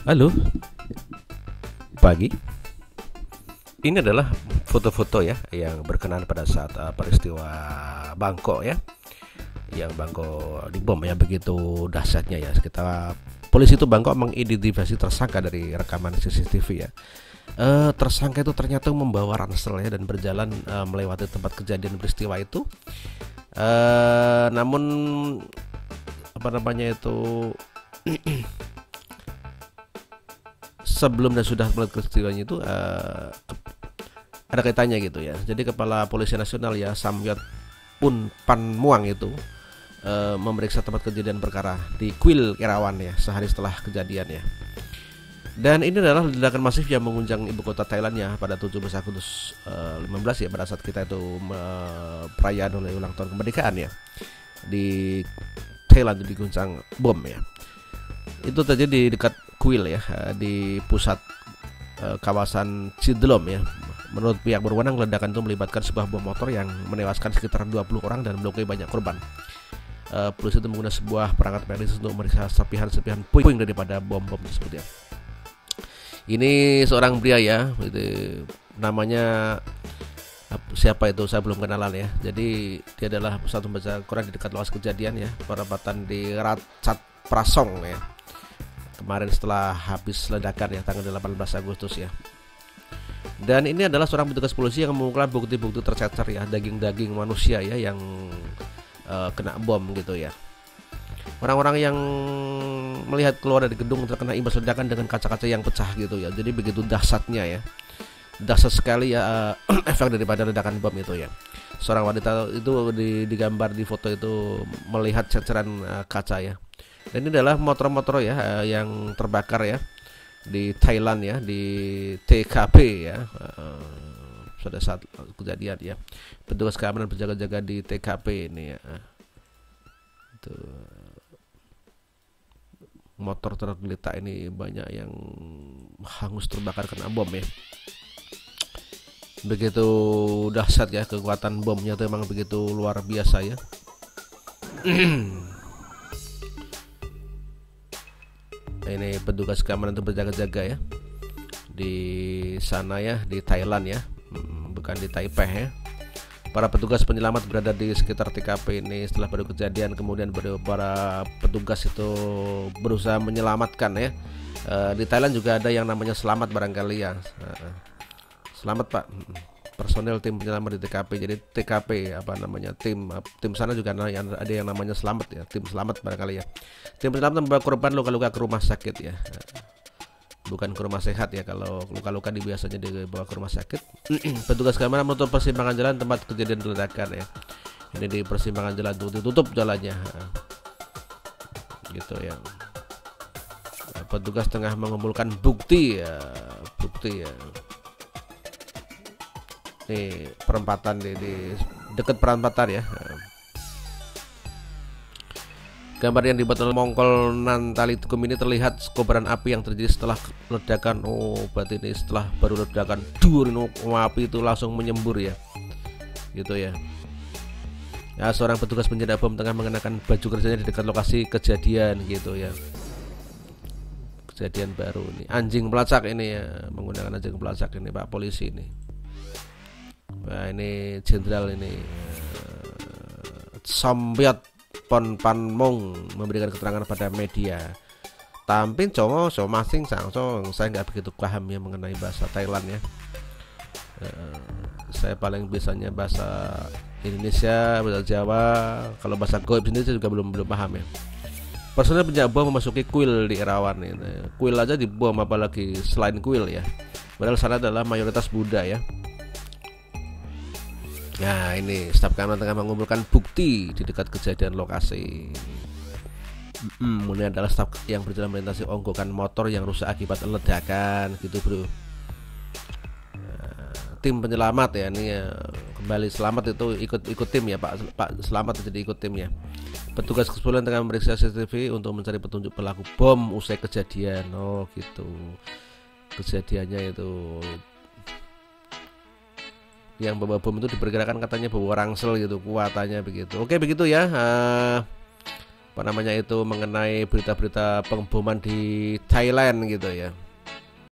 Halo, pagi. Ini adalah foto-foto ya yang berkenaan pada saat peristiwa Bangkok ya, yang Bangkok dibom ya, begitu dahsyatnya ya. Kita polisi itu Bangkok mengidentifikasi tersangka dari rekaman CCTV ya. Tersangka itu ternyata membawa ransel ya dan berjalan melewati tempat kejadian peristiwa itu. Namun apa namanya itu sebelum dan sudah melihat peristiwanya itu ada kaitannya gitu ya. Jadi Kepala Polisi Nasional ya Samyot Pun Pan Muang itu memeriksa tempat kejadian perkara di Kuil Kerawan ya sehari setelah kejadian ya. Dan ini adalah ledakan masif yang mengunjang ibu kota Thailand ya pada 17 Agustus 15 ya, pada saat kita itu perayaan oleh ulang tahun kemerdekaan ya. Di Thailand itu diguncang bom ya. Itu terjadi di dekat Kuil ya, di pusat kawasan Cidlom ya. Menurut pihak berwenang, ledakan itu melibatkan sebuah bom motor yang menewaskan sekitar 20 orang dan melukai banyak korban. Polisi itu menggunakan sebuah perangkat medis untuk memeriksa serpihan-serpihan puing daripada bom-bom tersebut ya. Ini seorang pria ya, itu namanya siapa itu saya belum kenalan ya. Jadi dia adalah satu pembaca Quran di dekat lokasi kejadian ya, perempatan di Ratchat Prasong ya. Kemarin setelah habis ledakan ya tanggal 18 Agustus ya. Dan ini adalah seorang petugas polisi yang mengumpulkan bukti-bukti tercecer ya, daging-daging manusia ya yang kena bom gitu ya. Orang-orang yang melihat keluar dari gedung terkena imbas ledakan dengan kaca-kaca yang pecah gitu ya. Jadi begitu dahsyatnya ya. Dahsyat sekali ya efek daripada ledakan bom itu ya. Seorang wanita itu digambar di foto itu melihat ceceran kaca ya. Dan ini adalah motor-motor ya yang terbakar ya di Thailand ya, di TKP ya, pada saat kejadian ya. Petugas keamanan berjaga-jaga di TKP ini ya. Itu motor tergeletak ini banyak yang hangus terbakar kena bom ya. Begitu dahsyat ya, kekuatan bomnya itu memang begitu luar biasa ya. Ini petugas keamanan itu berjaga-jaga ya di sana ya, di Thailand ya, bukan di Taipei ya. Para petugas penyelamat berada di sekitar TKP ini setelah baru kejadian, kemudian para petugas itu berusaha menyelamatkan ya. Di Thailand juga ada yang namanya selamat barangkali ya. Selamat Pak, personel tim penyelamat di TKP. Jadi TKP apa namanya, tim sana juga ada yang namanya selamat ya, tim selamat barangkali ya. Tim penyelamat membawa korban luka-luka ke rumah sakit ya, bukan ke rumah sehat ya. Kalau luka-luka biasanya dibawa ke rumah sakit. Petugas keamanan menutup persimpangan jalan tempat kejadian ledakan ya. Ini di persimpangan jalan ditutup jalannya gitu ya. Petugas tengah mengumpulkan bukti ya, Nih perempatan di dekat perempatan ya. Gambar yang dibuat oleh Mongkol Nantalikum ini terlihat kobaran api yang terjadi setelah ledakan. Oh, berarti ini setelah baru ledakan, api itu langsung menyembur ya. Gitu ya. Ya, seorang petugas penyedia bom tengah mengenakan baju kerjanya di dekat lokasi kejadian gitu ya. Kejadian baru ini. Anjing pelacak ini ya, menggunakan anjing pelacak ini Pak polisi ini. Nah, ini jenderal ini Samyot Pon Panmong memberikan keterangan pada media. Tampin cowo so masing sangso, saya nggak begitu paham ya mengenai bahasa Thailand ya. Saya paling biasanya bahasa Indonesia, bahasa Jawa. Kalau bahasa goib sendiri saya juga belum paham ya. Personel penjaga bom memasuki kuil di Erawan ini. Kuil aja dibom, apalagi selain kuil ya. Padahal sana adalah mayoritas Buddha ya. Nah, ini staf keamanan tengah mengumpulkan bukti di dekat kejadian lokasi. Ini adalah staf yang berjalan melintasi onggokan motor yang rusak akibat ledakan gitu bro. Tim penyelamat ya ini ya, kembali selamat itu ikut tim ya Pak Selamat jadi ikut tim ya. Petugas kepolisian tengah memeriksa CCTV untuk mencari petunjuk pelaku bom usai kejadian. Oh gitu, kejadiannya itu yang bawa bom itu diperkirakan katanya bawa rangsel gitu, kuatannya begitu. Oke begitu ya. apa namanya itu mengenai berita-berita pengeboman di Thailand gitu ya.